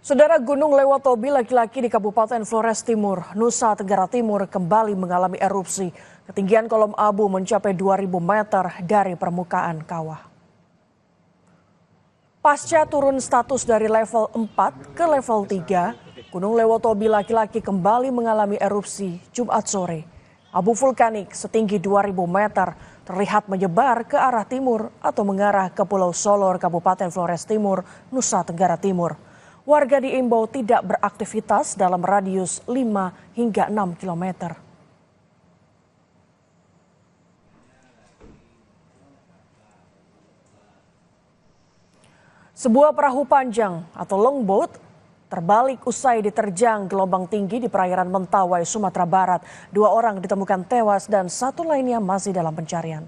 Saudara, Gunung Lewotobi laki-laki di Kabupaten Flores Timur, Nusa Tenggara Timur kembali mengalami erupsi. Ketinggian kolom abu mencapai 2.000 meter dari permukaan kawah. Pasca turun status dari level 4 ke level 3, Gunung Lewotobi laki-laki kembali mengalami erupsi Jumat sore. Abu vulkanik setinggi 2.000 meter terlihat menyebar ke arah timur atau mengarah ke Pulau Solor, Kabupaten Flores Timur, Nusa Tenggara Timur. Warga diimbau tidak beraktivitas dalam radius 5 hingga 6 km. Sebuah perahu panjang atau longboat terbalik usai diterjang gelombang tinggi di perairan Mentawai, Sumatera Barat. 2 orang ditemukan tewas dan 1 lainnya masih dalam pencarian.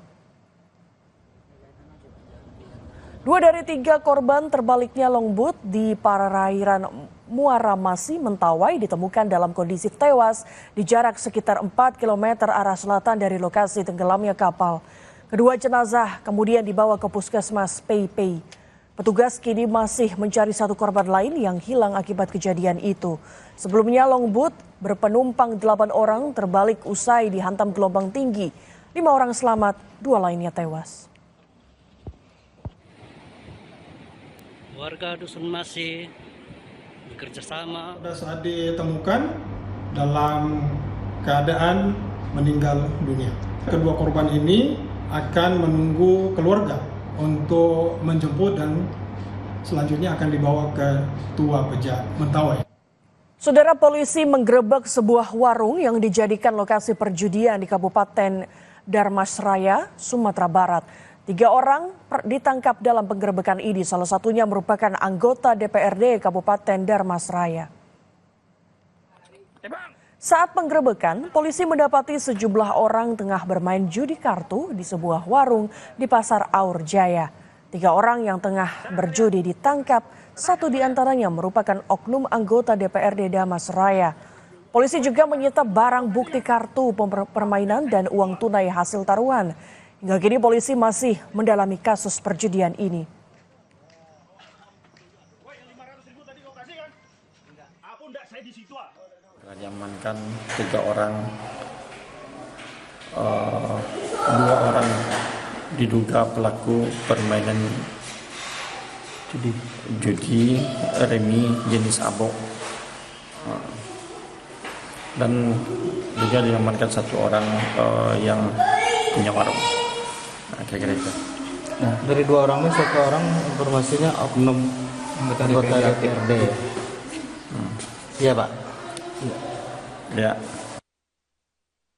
2 dari 3 korban terbaliknya longboat di perairan Muara Masi, Mentawai ditemukan dalam kondisi tewas di jarak sekitar 4 km arah selatan dari lokasi tenggelamnya kapal. Kedua jenazah kemudian dibawa ke Puskesmas Pei-Pei. Petugas kini masih mencari 1 korban lain yang hilang akibat kejadian itu. Sebelumnya longboat berpenumpang 8 orang terbalik usai dihantam gelombang tinggi. 5 orang selamat, 2 lainnya tewas. Warga dusun masih bekerja sama. Pada saat ditemukan dalam keadaan meninggal dunia. Kedua korban ini akan menunggu keluarga untuk menjemput dan selanjutnya akan dibawa ke Tua Pejat Mentawai. Saudara, polisi menggerebek sebuah warung yang dijadikan lokasi perjudian di Kabupaten Darmasraya, Sumatera Barat. 3 orang ditangkap dalam penggerebekan ini, salah satunya merupakan anggota DPRD Kabupaten Darmasraya. Saat penggerebekan, polisi mendapati sejumlah orang tengah bermain judi kartu di sebuah warung di Pasar Aur Jaya. 3 orang yang tengah berjudi ditangkap, 1 diantaranya merupakan oknum anggota DPRD Darmasraya. Polisi juga menyita barang bukti kartu permainan dan uang tunai hasil taruhan. Hingga kini polisi masih mendalami kasus perjudian ini. Diamankan 3 orang, 2 orang diduga pelaku permainan judi remi jenis abok, dan juga diamankan 1 orang yang punya warung. Kira-kira itu. Nah, dari 2 orang ini 1 orang informasinya oknum anggota DPRD. Iya, Pak. Ya.